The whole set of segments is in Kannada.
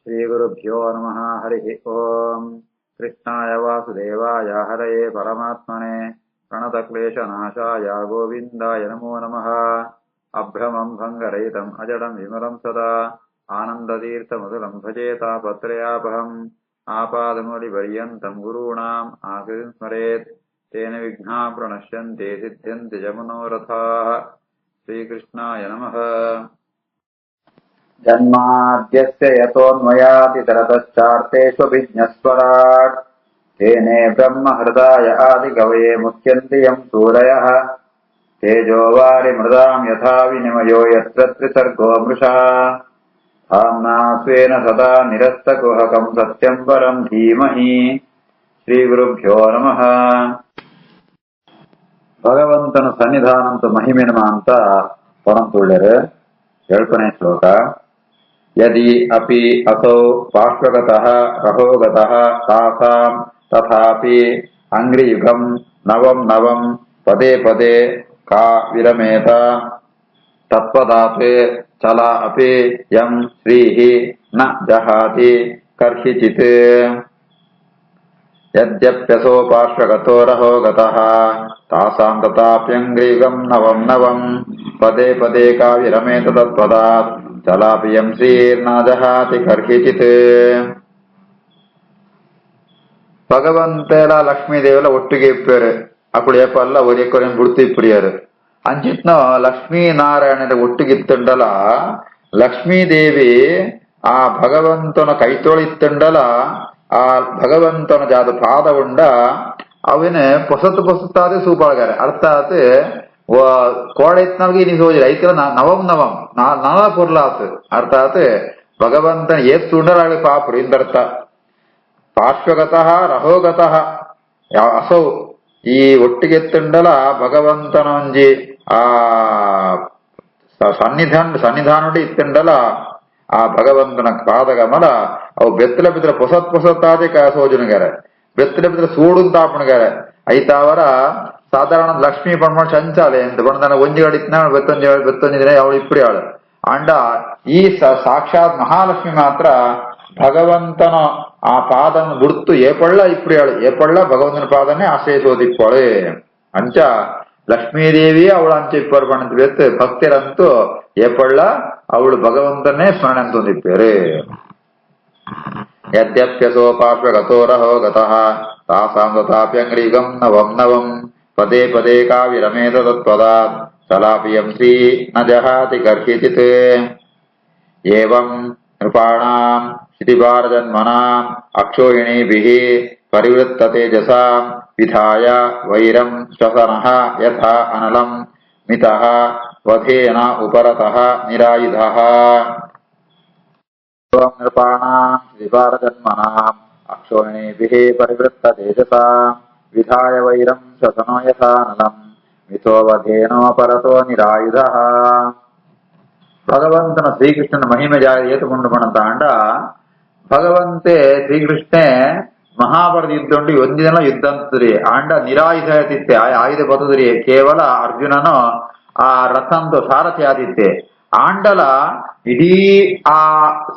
श्रीगुरुभ्यो नमः। हरिः ओम्। कृष्णाय वासुदेवाय हरये परमात्मने प्रणतक्लेशनाशाय गोविन्दाय नमो नमः। अभ्रमम् भङ्गरहितम् अजडम् विमलम् सदा आनन्दतीर्थमधुरम् भजेतापत्रयापहम् आपादमौलिपर्यन्तम् गुरूणाम् आकृतिम् स्मरेत् तेन विघ्नाः प्रणश्यन्ते सिद्ध्यन्ति च मनोरथाः। श्रीकृष्णाय नमः। जन्माद्यस्य यतोऽन्वयातितरतश्चार्तेष्वभिज्ञस्वराट् तेने ब्रह्महृदाय आदिकवये मुह्यन्ति यम् सूरयः तेजो वारिमृदाम् यथा विनिमयो यत्र त्रिसर्गो मृषा धाम्ना स्वेन सदा निरस्तकुहकम् सत्यम् परम् धीमहि। ಶ್ರೀಗುರುಭ್ಯೋ ನಮಃ. ಭಗವಂತನ ಸನ್ನಿಧಾನಂತ ಮಹಿಮೆನಮ ಅಂತ ಪರಂತುಳ್ಯರು 7ನೇ ಶ್ಲೋಕ. ಯದಿ ಅಪಿ ಅಸೌ ಪಾರ್ಶ್ವಗತಃ ರಹೋಗತಃ ತಾಸಾಂ ತಥಾಪಿ ಅಂಗ್ರಿಯುಗಂ ನವಂ ನವಂ ಪದೇ ಪದೇ ಕಾ ವಿರಮೇತ ತತ್ಪದಾತ್ ಚಲ ಅಪಿ ಯಂ ಶ್ರೀಃ ನ ಜಹಾತಿ ಕರ್ಹಿಚಿತ್. ಯದ್ಯಪ್ಯಸೋ ಪಾರ್ಶ್ವಗತೋ ರಹೋಗತಃ ತಾಸಾಂ ತಥಾಪ್ಯಂಗ್ರಿಯುಗಂ ನವಂ ನವಂ ಪದೇ ಪದೇ ಕಾ ವಿರಮೇತ ತತ್ಪದಾತ್ ಚಲಾಪಿ ಯಂ ಶ್ರೀರ್ನ ಜಹಾತಿ ಕರ್ಹಿಚಿತ್. ಭಗವಂತೆಲ್ಲ ಲಕ್ಷ್ಮೀ ದೇವೆಲ್ಲ ಒಟ್ಟಿಗೆ ಇಪ್ಪೇರು ಅప్పుడు ಏಪಲ್ಲ ಒರಿಯಕೊರೆನ್ ಬಿಡ್ತು ಇಪ್ಪಡಿಯಾರು ಅಂಚಿತ್ನ ಲಕ್ಷ್ಮೀ ನಾರಾಯಣರ ಒಟ್ಟಿಗಿತ್ತುಂಡಲ ಲಕ್ಷ್ಮೀದೇವಿ ಆ ಭಗವಂತನ ಕೈತೊಳಿತ್ತುಂಡಲ ಆ ಭಗವಂತನ ಜಾದ ಪಾದ ಉಂಡ ಅವನೇ ಪೊಸತ್ತಾದೆ ಸೂಪಾಳ್ಗಾರೆ ಅರ್ಥಾತ್ ಕೋಡೆತ್ನಲ್ಗೆ ಇನಿ ಸೋಜಿರ ಐತಿರ ನವಂ ನವಂ ನವ ಪುರ್ಲಾತ್ ಅರ್ಥಾತ್ ಭಗವಂತನ ಏತ್ ಉಂಡಲಾಗಲಿ ಪಾಪರು ಇಂದರ್ಥ. ಪಾರ್ಶ್ವಗತಃ ರಹೋಗತಃ ಅಸೌ ಈ ಒಟ್ಟಿಗೆತ್ತುಂಡಲ ಭಗವಂತನ ಒಂಜಿ ಆ ಸನ್ನಿಧಾನ ಇತ್ತುಂಡಲ ಆ ಭಗವಂತನ ಪಾದಗಮಲ ಅವು ಬೆತ್ತಲ ಬಿದ್ರ ಪೊಸತ್ತಾದೆ ಸೋಜನಗಾರೆ ಬೆತ್ತಲ ಬಿದ್ರ ಸೂಡುಂತಾಪಣಗಾರೆ ಐತಾವರ ಸಾಧಾರಣ ಲಕ್ಷ್ಮೀ ಪಣ್ಮ ಚಂಚಾಲೆ ಅಂತ ಬಣ್ಣದನ ಒಂಜಿಗಡಿತ್ನ ಬೆತ್ತೊಂದಿದ್ರೆ ಅವಳು ಇಪ್ಪಡಿ ಆಳು ಅಂಡ ಈ ಸಾಕ್ಷಾತ್ ಮಹಾಲಕ್ಷ್ಮಿ ಮಾತ್ರ ಭಗವಂತನ ಆ ಪಾದನ್ನು ಬಿಡ್ತು ಏಪಳ್ಳ ಇಪ್ಪಡಿ ಆಳು ಏಪಳ್ಳ ಭಗವಂತನ ಪಾದನೆ ಆಶ್ರಯಿಸೋದಿಪ್ಪಳೆ ಅಂಚ ಲಕ್ಷ್ಮೀದೇವಿ ಅವಳು ಅಂಚೆ ಇಪ್ಪರು ಬಣ್ಣದ ಬೆತ್ತು ಭಕ್ತರಂತೂ ಏಪಳ್ಳ ಅವಳು ಭಗವಂತನೇ ಸ್ಮರಣೆ ಅಂತಂದಿಪ್ಪೇರು. ಯದ್ಯಪ್ಯಸೋ ಪಾರ್ಶ್ವಗತೋ ರಹೋಗತಃ ತಾಸಾಂ ತಥಾಪ್ಯಂಗ್ರಿಯುಗಂ ನವಂ ನವಂ ಪದೇ ಪದೇ ಕಾ ವಿರಮೇತ ತತ್ಪದಾತ್ ಚಲಾಪಿ ಯಂ ಶ್ರೀ ನ ಜಹಾತಿ ಕರ್ಹಿಚಿತ್. ಏವಂ ನೃಪಾಣಾಂ ಶ್ರುತಿಭಾರಜನ್ಮನಾಂ ಅಕ್ಷೋಹಿಣೀಭಿಃ ಪರಿವೃತ್ತ ತೇಜಸಾಂ ವಿಧಾಯ ವೈರಂ ಶ್ವಸನಃ ಯಥಾ ಅನಲಂ ಮಿತಃ ವಧೇನ ಉಪರತಃ ನಿರಾಯುಧಃ. ನೃಪಾಣಾಂ ಶ್ರುತಿಭಾರಜನ್ಮನಾಂ ಅಕ್ಷೋಹಿಣೀಭಿಃ ಪರಿವೃತ್ತ ತೇಜಸಾಂ ವಿಧಾಯ ವೈರಂ ಶ್ವಸನೋ ಯಥಾ ಅನಲಂ ಮಿತೋ ವಧೇನೋಪರತೋ ನಿರಾಯುಧಃ. ಭಗವಂತನ ಶ್ರೀಕೃಷ್ಣನ ಮಹಿಮೆ ಜಾರಿ ಏತುಕೊಂಡು ಬಣಂತ ಅಂಡ ಭಗವಂತೆ ಶ್ರೀಕೃಷ್ಣೆ ಮಹಾಭಾರತ ಯುದ್ಧ ಉಂಟು ಒಂದಿನ ಯುದ್ಧ ಅಂತದ್ರಿ ಆಂಡ ನಿರಾಯುಧ ಆತಿತ್ತೆ ಆಯುಧ ಬತದ್ರಿ ಕೇವಲ ಅರ್ಜುನನು ಆ ರಥಂದು ಸಾರಥಿ ಆದಿತ್ತೆ ಆಂಡಲ ಇಡೀ ಆ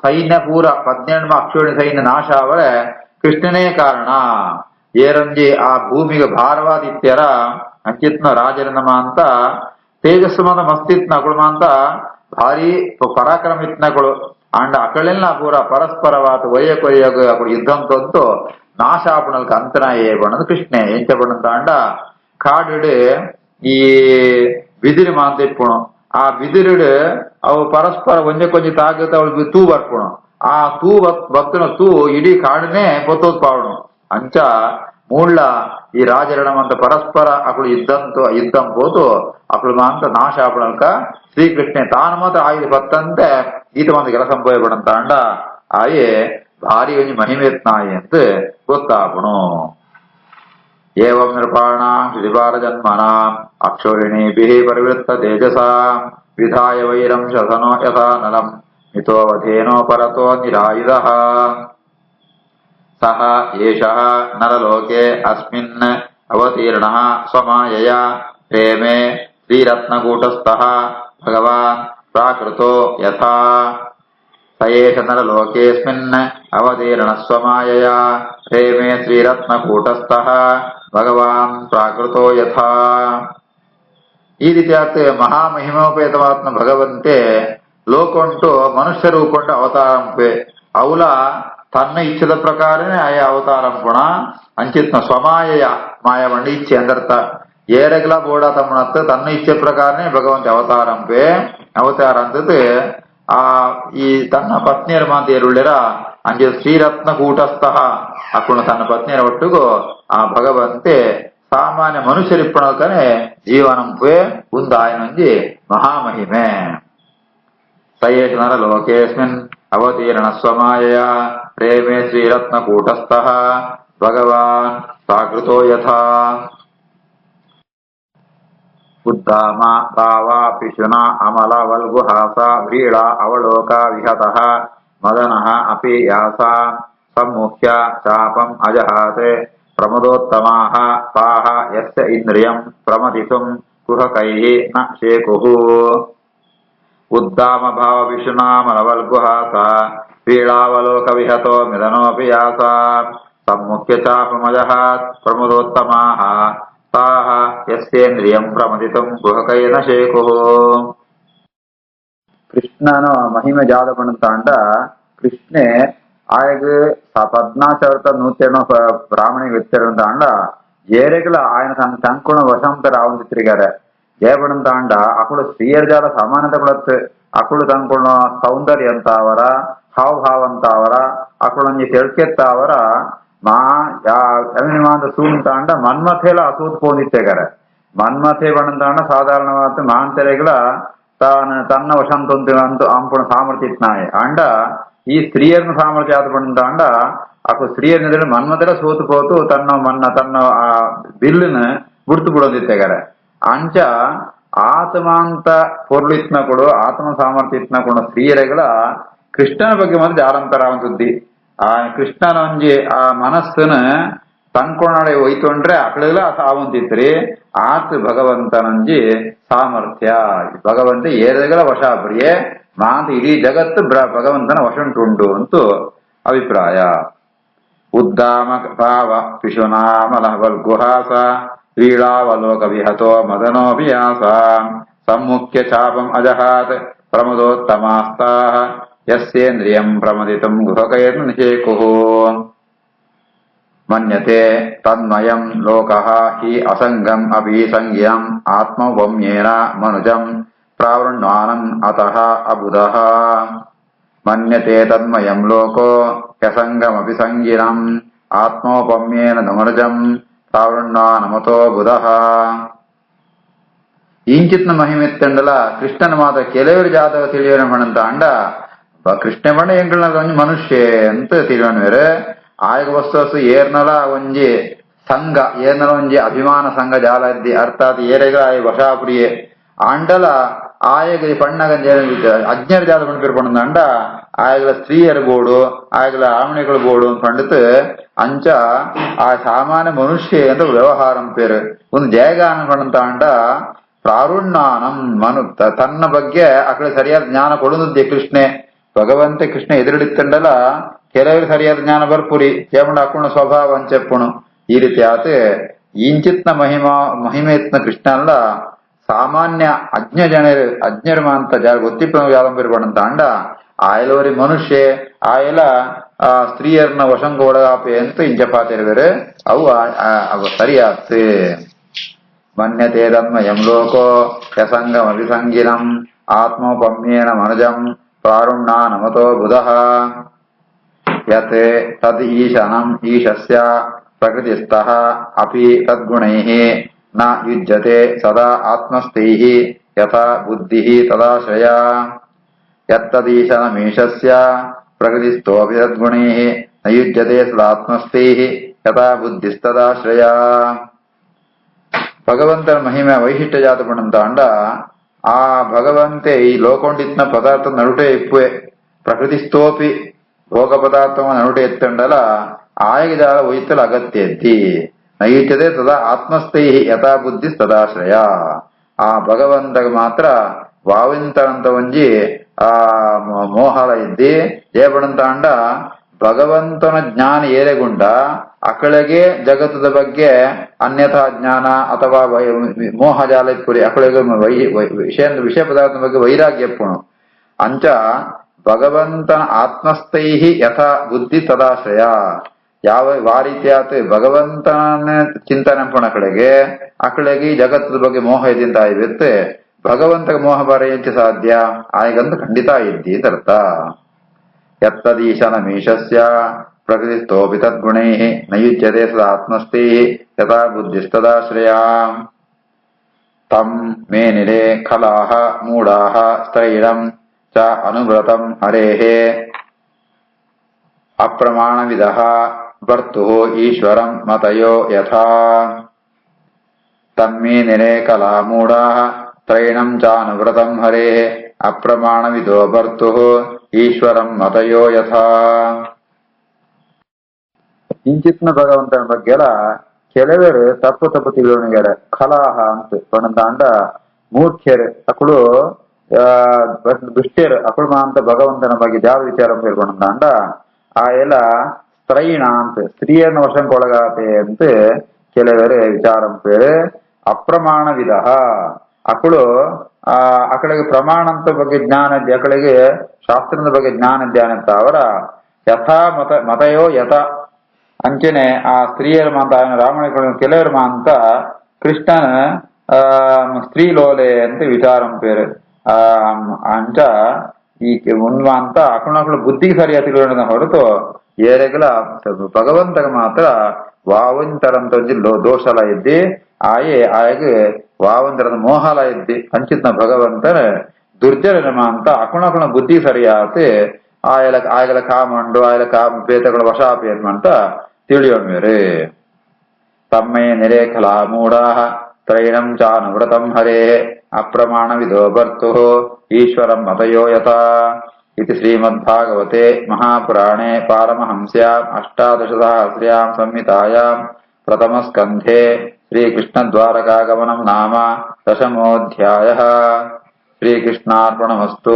ಸೈನ್ಯ ಪೂರ 17 ಅಕ್ಷೋಣಿ ಸೈನ್ಯ ನಾಶ ಅವಳೆ ಕೃಷ್ಣನೇ ಕಾರಣ ಏರಂಜಿ ಆ ಭೂಮಿಗೆ ಭಾರವಾದಿತ್ಯರ ಅಂಚಿತ್ನ ರಾಜರನಮ ಅಂತ ತೇಜಸ್ಸು ಮಸ್ತಿತ್ನಗಳು ಅಂತ ಭಾರಿ ಪರಾಕ್ರಮ ಇತ್ನಗಳು ಅಂಡ ಅಕಳೆಲ್ಲ ಪೂರ ಪರಸ್ಪರವಾದ ಒಯ್ಯಕೊಯ್ಯಗ ಅప్పుడు ಯುದ್ಧಂತಂತೂ ನಾಶ ಆಪಣಲ್ಕ ಅಂತನ ಏ ಬಣ್ಣದ ಕೃಷ್ಣೆ ಎಂಚ ಬಣ್ಣದ ಅಂಡ ಕಾಡಿಡು ಈ ಬಿದಿರು ಮಾಂತಿಪ್ಪುಣು ಆ ಬಿದಿರುಡು ಅವು ಪರಸ್ಪರ ಒಂಜೆ ಕೊಂಜಿ ತಾಗತ ಅವಳು ತೂ ಬರ್ಪುಣು ಆ ತೂ ಭಕ್ತನ ತೂ ಇಡೀ ಕಾಡನೆ ಪೊತ್ತೋದ್ ಪಾವಣು ಅಂಚ ಮೂಳ್ಳ ಈ ರಾಜರಣಮಂತ ಪರಸ್ಪರ ಅಕಳು ಯುದ್ಧಂ ಪೋತು ಅಕಳು ಮಾಂತ ನಾಶ ಆಪಣಲ್ಕ ಶ್ರೀಕೃಷ್ಣೆ ತಾನು ಮಾತ್ರ ಆಯುಧ ಬತ್ತಂತೆ ಈತ ಒಂದು ಕೆಲಸ ಸಂಭವಪಡಂತ ಅಂಡ ಆಯೇ ಭಾರಿ ಒಂಜಿ ಮಹಿಮೆತ್ನಾಯಿ ಅಂತ ಗೊತ್ತಾಪುಣು. ಏವಂ ನೃಪಾಣಾಂ ಶ್ರುತಿಭಾರಜನ್ಮನಾಂ ಅಕ್ಷೋಹಿಣೀಭಿಃ ಪರಿವೃತ್ತ ತೇಜಸಾಂ ವಿಧಾಯ ವೈರಂ ಶ್ವಸನೋ ಯಥಾ ನಲಂ ಮಿತೋ ವಧೇನೋಪರತೋ ನಿರಾಯುಧಃ. ಸಹ ಏಷಃ ನರಲೋಕೆ ಅಸ್ಮಿನ್ ಅವತೀರ್ಣಃ ಸ್ವಮಾಯಯಾ ಪ್ರೇಮೇ ಶ್ರೀರತ್ನಕೂಟಸ್ಥಃ ಭಗವಾನ್ ಪ್ರಾಕೃತೋ ಯಥಾ. ಸಯೇಷ ನರಲೋಕೇಸ್ಮಿನ್ ಅವತೀರ್ಣ ಸ್ವಮಾಯಯಾ ಹೇಮೇ ಶ್ರೀರತ್ನಕೂಟಸ್ಥಃ ಭಗವಾನ್ ಪ್ರಾಕೃತೋ ಯಥಾ. ಈ ರೀತಿಯಾಗಿ ಮಹಾಮಹಿಮೋಪೇತವಾತ್ಮ ಭಗವಂತೆ ಲೋಕೊಂಟು ಮನುಷ್ಯ ರೂಪಂಟು ಅವತಾರಂಪೆ ಅವಲ ತನ್ನ ಇಚ್ಛದ ಪ್ರಕಾರನೇ ಆಯ ಅವತಾరం ಗುಣ ಅಂಚಿತ್ನ ಸ್ವಮಾಯಯ ಮಾಯವಂಡಿ ಇಚ್ಛೆ ಅಂದರ್ಥ ಏರೆಗ್ಲ ಬೋಡ ತಮ್ಮನತ್ತು ತನ್ನ ಇಚ್ಛೆ ಪ್ರಕಾರನೇ ಭಗವಂತ ಅವತಾರಂಪೆ ಅವತಾರ ಅಂತದ್ದು ಆ ಈ ತನ್ನ ಪತ್ನಿಯರ ಮಾತು ಏರುಳ್ಳಿರ ಅಂಚೆ ಶ್ರೀರತ್ನ ಕೂಟಸ್ಥಃ ಅಕ್ಕಳು ತನ್ನ ಪತ್ನಿಯರ ಒಟ್ಟಿಗೂ ಆ ಭಗವಂತೆ ಸಾಮಾನ್ಯ ಮನುಷ್ಯರಿಪ್ಪಣಕನೆ ಜೀವನಂಪೆ ಉಂದಾಯನೊಂಜಿ ಮಹಾಮಹಿಮೆ. ಸಯೇಷ ನರಲೋಕೇಸ್ಮಿನ್ ಅವತೀರ್ಣ ಸ್ವಮಾಯಯಾ ಪ್ರೇಮೇ ಶ್ರೀರತ್ನಕೂಟಸ್ಥಃ ಭಗವಾನ್ ಪ್ರಾಕೃತೋ ಯಥಾ. ಉದ್ದಾಮ ತಾವಾ ಪಿಶುನ ಅಮಲ ವಲ್ಗುಹಾಸ ವ್ರೀಳ ಅವಲೋಕ ವಿಹತಃ ಮದನಃ ಅಪಿ ಯಾಸ ಸಮ್ಮುಖ್ಯ ಚಾಪಂ ಅಜಹಾತೆ ಪ್ರಮದೋತ್ತಮಾಃ ತಾಃ ಯಸ್ಯ ಇಂದ್ರಿಯಂ ಪ್ರಮದಿತುಂ ಕುಹಕೈಃ ನ ಶೇಕುಃ. ಉದ್ದಾಮ ಭಾವ ವಿಶುನಾಮಲವಲ್ಗುಹಾಸ ವ್ರೀಳಾವಲೋಕ ವಿಹತೋ ಮಿದನೋಪಿ ಯಾಸ ಸಮ್ಮುಖ್ಯ ಚಾಪಮಜಹಾತ್ ಪ್ರಮದೋತ್ತಮಾಃ ತಾಃ ಯಸ್ಯೇಂದ್ರಿಯಂ ಪ್ರಮದಿತುಂ ಕುಹಕೈಃ ನ ಶೇಕುಃ. ಕೃಷ್ಣನ ಮಹಿಮೆ ಜಾದ ಪಣತಾಂಡ ಕೃಷ್ಣೆ ఆయనకు 14 బ్రాహ్మణి వ్యక్తిరంతాండ ఏరేగల ఆయన తన సంకుణ వశంత రావంత తిరిగారు జయపడంతాంಡ అప్పుడు ಸ್ತ್ರೀಯರ್ಜಾಲ ಸಮಾನತೆ ಕೊಳತ್ತೆ ಅಕ್ಕಳು ತಂಕೊಳ್ಳ ಸೌಂದರ್ಯ ಅಂತಾವರ ಹಾವಭಾವ ಅಂತಾವರ ಅಕ್ಕಳೊಂಜಿ ತೆಳ್ಕೆತ್ತಾವರ ಮಾ ಅಭಿಮಾನದ ಸೂಂತಾಂಡ ಮನ್ಮಥೆಲ ಅಸೂತ್ ಪೋಂದಿತ್ತೆಗಾರ ಮನ್ಮಥೆ ಪಣಂತಾಂಡ ಸಾಧಾರಣವಾದ ಮಾಂತರೆಗಳ ತನ್ನ ವಶಂತ ಅಂಪುಣ ಸಾಮರ್ಥ್ಯ ಇತ್ನಾಯೆ ಅಂಡ ಈ ಸ್ತ್ರೀಯರ್ನ ಸಾಮರ್ಥ್ಯ ಆದ ಪಣಂತಾಂಡ ಅಕ್ಕು ಸ್ತ್ರೀಯರ್ನ ಮನ್ಮಥೆಲ ಸೋತು ಪೋತು ತನ್ನ ಆ ಬಿಲ್ಲಿನ ಗುರ್ತು ಬಿಡೋದಿತ್ತೆಗಾರ ಅಂಚ ಆತ್ಮಾಂತ ಪೊರ್ಲಿತ್ನ ಕೊಡು ಆತ್ಮ ಸಾಮರ್ಥ್ಯ ಇತ್ನ ಕೊಡ ಸ್ತ್ರೀಯರೆಗಳ ಕೃಷ್ಣನ ಬಗ್ಗೆ ಮಾತ್ರ ಜಾರಂತರಾವಂತದ್ದಿ ಆ ಕೃಷ್ಣನ ಒಂಜಿ ಆ ಮನಸ್ಸನ್ನ ತಂದ್ಕೊಂಡೆ ಒಯ್ತೊಂಡ್ರೆ ಅಕಳೆಲ್ಲ ಸಾವಂತಿತ್ರಿ ಆತ್ ಭಗವಂತನಂಜಿ ಸಾಮರ್ಥ್ಯ ಭಗವಂತ ಏರೆಗಳ ವಶ ಪ್ರಿಯೆ ಮಾತು ಇಡೀ ಜಗತ್ತು ಭಗವಂತನ ವಶಂಟುಂಟು ಅಂತೂ ಅಭಿಪ್ರಾಯ. ಉದ್ದಾಮ ಭಾವ ಪಿಶುನಾಮಲವಲ್ಗುಹಾಸ ವ್ರೀಳಾವಲೋಕ ವಿಹತೋ ಮದನೋಭಿಯಾಸ ಸಮ್ಮುಖ್ಯ ಚಾಪಂ ಅಜಹಾತ್ ಪ್ರಮದೋತ್ತಮಾಸ್ತಾಃ ಯಸ್ಯೇಂದ್ರಿಯಂ ಪ್ರಮದಿತುಂ ಗುಹಕೈರ್ನ ನಿಶೇಕುಃ. ಮನ್ಯತೆ ತನ್ಮಯಂ ಲೋಕಃ ಹಿ ಅಸಂಗಂ ಅಪಿ ಸಂಜ್ಞಂ ಆತ್ಮೌಪಮ್ಯೇನ ಮನುಜಂ ಪ್ರಾವೃಣ್ವಾನಂ ಅತಃ ಅಬುಧಃ. ಮನ್ಯತೆ ತನ್ಮಯಂ ಲೋಕೋ ಹ್ಯಸಂಗಮಪಿ ಸಂಜ್ಞಂ ಆತ್ಮೌಪಮ್ಯೇನ ಮನುಜಂ ಪ್ರಾವೃಣ್ವಾನಮತೋ ಬುಧಃ. ಇಂಚಿತ್ನ ಮಹಿಮೆತ್ತಂಡಲ ಕೃಷ್ಣನ ಮಾತ ಕೆಲವರು ಜಾತಕ ತಿಳಿಯೋಣ ಮಣಂತ ಅಂಡ ಕೃಷ್ಣ ಬಣ್ಣ ಎಂಗಳ ಒಂಜಿ ಮನುಷ್ಯ ಅಂತ ತಿಳಿಯೋಣವೇರೆ ಆಯ್ಗ ವಸ್ತು ಏರ್ನಲ ಒಂಜಿ ಸಂಘ ಏರ್ನಲ ಒಂಜಿ ಅಭಿಮಾನ ಸಂಘ ಜಾಲ ಇದ್ದಿ ಅರ್ಥಾತ್ ಏರೆಗ ಆಯ್ ವಶಾಪುರಿಯೇ ಅಂಡಲ ಆಯಗ ಪಣ್ಣಗ ಅಜ್ಞರ ಜಾಲ ಪಂಡ್ ಪಂಡ ಅಂಡ ಆಯಗಳ ಸ್ತ್ರೀಯರ ಬೋಡು ಆಯಗಳ ಆಮಣಿಗಳ ಬೋಡು ಅಂತ ಪಂಡಿತ್ ಅಂಚ ಆ ಸಾಮಾನ್ಯ ಮನುಷ್ಯ ಅಂತ ವ್ಯವಹಾರಂ ಪೇರು ಒಂದು ಜಯಗಾನ ಪಣಂತ ಅಂಡ ಪ್ರಾರುಣ್ಣಾನಂ ಮನು ತನ್ನ ಬಗ್ಗೆ ಅಕಡೆ ಸರಿಯಾದ ಜ್ಞಾನ ಕೊಡುವುದೇ ಕೃಷ್ಣೆ ಭಗವಂತ ಕೃಷ್ಣ ಎದುರಿಡಿತ್ತಂಡಲ ಕೆಲವರು ಸರಿಯಾದ ಜ್ಞಾನ ಬರ್ಪುರಿ ಕೇಮಂಡ ಅಕ್ಕುಣ ಸ್ವಭಾವ ಅಂಚೆಪ್ಪುಣು ಈ ರೀತಿ ಆತ ಇಂಚಿತ್ನ ಮಹಿಮೆತ್ನ ಕೃಷ್ಣ ಅಲ್ಲ ಸಾಮಾನ್ಯ ಅಜ್ಞರು ಅಂತ ಜಾಗ ಗೊತ್ತಿಪ್ಪ ಯಾದಂಬಿರ್ಬಂತ ಅಂಡ ಆಯಲವರಿ ಮನುಷ್ಯ ಆಯಲ ಸ್ತ್ರೀಯರ್ನ ವಶಂಗ ಒಳಗಾಪೆ ಅಂತ ಇಂಚಪಾತಿರುವರು ಅವು ಸರಿಯಾತ್. ಮನ್ಯತೆ ತನ್ಮಯಂ ಲೋಕೋ ಹ್ಯಸಂಗಂ ಅಭಿಸಂಗಿನಂ ಆತ್ಮೋಪಮ್ಯೇನ ಮನುಜಂ ಪ್ರಾರುಣ್ವಾನಮತೋ ಬುಧಃ. ಯತ್ ತದ್ ಈಶನಂ ಈಶಸ್ಯ ಪ್ರಕೃತಿಸ್ಥಃ ಅಪಿ ತದ್ಗುಣೈಃ ನ ಯುಜ್ಯತೆ ಸದಾ ಆತ್ಮಸ್ಥೈಃ ಯಥಾ ಬುದ್ಧಿಃ ತದಾಶ್ರಯಾ. ಯತ್ತದೀಶನಮೀಶಸ್ಯ ಪ್ರಕೃತಿಸ್ಥೋಪಿ ತದ್ಗುಣೈಃ ನ ಯುಜ್ಯತೆ ಸದಾತ್ಮಸ್ಥೈಃ ಯಥಾ ಬುದ್ಧಿಸ್ತದಾಶ್ರಯಾ. ಭಗವಂತನ ಮಹಿಮೆ ವೈಶಿಷ್ಟ್ಯ ಜಾತ ಪಣಂತ ಅಂಡ ಆ ಭಗವಂತೆ ಈ ಲೋಕೊಂಡಿತ್ನ ಪದಾರ್ಥ ನಡುಟೆ ಇಪ್ಪುವೆ ಪ್ರಕೃತಿಸ್ಥೋಪಿ ಭೋಗ ಪದಾರ್ಥ ನಡುಟೆ ಎತ್ತಂಡಲ ಆಯಗ ಜಾಲ ಒಯ್ತಲ ಅಗತ್ಯ ಎತ್ತಿ ನೈತ್ಯತೆ ತದಾ ಆತ್ಮಸ್ಥೈ ಯಥಾ ಬುದ್ಧಿ ತದಾಶ್ರಯ. ಆ ಭಗವಂತಗ ಮಾತ್ರ ವಾವಿಂತನಂತ ಒಂಜಿ ಆ ಮೋಹಾಲ ಇದ್ದಿ ಏಪಡಂತ ಅಂಡ ಭಗವಂತನ ಜ್ಞಾನ ಏರೆಗುಂಡ ಅಕಳೆಗೆ ಜಗತ್ತದ ಬಗ್ಗೆ ಅನ್ಯಥಾ ಜ್ಞಾನ ಅಥವಾ ಮೋಹಜಾಲ ಪುರಿ ಅಕಳೆಗೆ ವಿಷಯ ಪದಾರ್ಥದ ಬಗ್ಗೆ ವೈರಾಗ್ಯ ಪುಣು ಅಂಚ ಭಗವಂತನ ಆತ್ಮಸ್ಥೈಹಿ ಯಥಾ ಬುದ್ಧಿ ತದಾಶ್ರಯ ಯಾವ ರೀತಿಯಾತ ಭಗವಂತನ ಚಿಂತನೆ ಪುಣ ಕಡೆಗೆ ಅಕಳೆಗೆ ಜಗತ್ತದ ಬಗ್ಗೆ ಮೋಹ ಇದ್ದಿಂತ ಇರುತ್ತೆ ಭಗವಂತಗೆ ಮೋಹ ಬರೆಯಕ್ಕೆ ಸಾಧ್ಯ ಆಯ್ಗಂತ ಖಂಡಿತ ಇದ್ದಿ ತರ್ಥ ಯತ್ತದೀಶನಮೀಶಸ್ಯ ಪ್ರಕೃತಿಸ್ಥೋಪಿ ತದ್ಗುಣೈಃ ನಯುಜ್ಯತೆ ಸದಾ ಆತ್ಮಸ್ಥೈಃ ಯಥಾ ಬುದ್ಧಿಸ್ತದಾಶ್ರಯ ತಂ ಮೇನಿರೆ ಖಲಾಃ ಮೂಢಾಃ ಸ್ತ್ರೈಣಂ ಚ ಅನುವ್ರತಂ ಹರೇಃ ಅಪ್ರಮಾಣವಿದಃ ಭರ್ತುಃ ಈಶ್ವರಂ ಮತಯೋ ಯಥಾ ತನ್ಮೇನಿರೆ ಕಲಾ ಮೂಢಾಃ ತ್ರೈಣಂ ಚಾನುವ್ರತಂ ಹರೇಃ ಅಪ್ರಮಾಣವಿದೋ ಭರ್ತುಃ ಈಶ್ವರಂ ಮತಯೋ ಯಥಾ. ಇಂಚಿತ್ನ ಭಗವಂತನ ಬಗ್ಗೆಲ್ಲ ಕೆಲವರು ತಪ್ಪು ತಿಳುವಳಿಕೆ ಕಲಾಹ ಅಂತ ಪಣಂತಾಂಡ ಮೂರ್ಖರು ಅಕ್ಕಳು ದುಷ್ಟ್ಯರು ಅಕ್ಕಳು ಅಂತ ಭಗವಂತನ ಬಗ್ಗೆ ಯಾವ ವಿಚಾರ ಪಣಂತಾಂಡ ಆ ಎಲ್ಲ ಸ್ತ್ರೈಣ ಅಂತ ಸ್ತ್ರೀಯರನ್ನ ವಶಂಕೊಳಗಾತೆ ಅಂತ ಕೆಲವರು ವಿಚಾರ ಪೇರು ಅಪ್ರಮಾಣ ವಿಧ ಅಕ್ಕಳು ಅಕಳಿಗೆ ಪ್ರಮಾಣಂತ ಬಗ್ಗೆ ಜ್ಞಾನ ಇದ್ದೆ ಅಕಳಿಗೆ ಶಾಸ್ತ್ರದ ಬಗ್ಗೆ ಜ್ಞಾನ ಧ್ಯಾನ ಅಂತ ಅವರ ಯಥಾ ಮತಯೋ ಯಥ ಅಂಚನೆ ಆ ಸ್ತ್ರೀಯರ ಮಾಂತ ರಾಮಣ ಕೆಲವರು ಮಾಂತ ಕೃಷ್ಣನ ಸ್ತ್ರೀ ಲೋಲೆ ಅಂತ ವಿಚಾರಂ ಪೇರು ಅಂಚ ಈ ಅಂತ ಅಕಳು ಬುದ್ಧಿಗೆ ಸರಿಯಾಗಿ ತಿಳಿಯೋಣ ಹೊರತು ಏರೆಗಳ ಭಗವಂತಗ ಮಾತ್ರ ವಾವಂತರಂತ ದೋಷಲ ಇದ್ದಿ ಆಯಗೆ ವಾವಂತರದ ಮೋಹಲ ಇದ್ದಿ ಅಂಚಿತ್ನ ಭಗವಂತನ ದುರ್ಜನ ಅಂತ ಅಕುಣ ಬುದ್ಧಿ ಸರಿಯಾತೆ ಆಯಲ ಕಾಮಂಡು ಆಯಲ ಬೇತಗಳ ವಶಾಪೇನ್ ಅಂತ ತಿಳಿಯೋಣ್ಮೇರೆ ತಮ್ಮೇ ನಿರೆ ಖಲಾ ಮೂಢಾಃ ತ್ರೈಣಂ ಚಾನುವ್ರತಂ ಹರೇ ಅಪ್ರಮಾಣವಿದೋ ಭರ್ತುಃ ಈಶ್ವರಂ ಮತಯೋ ಯಥಾ इति श्रीमद्भागवते महापुराणे पारमहंस्याम् अष्टादशसहस्र्यां संहितायां प्रथमस्कन्धे श्रीकृष्णद्वारकागमनं नाम 10मोऽध्यायः. श्रीकृष्णार्पणमस्तु.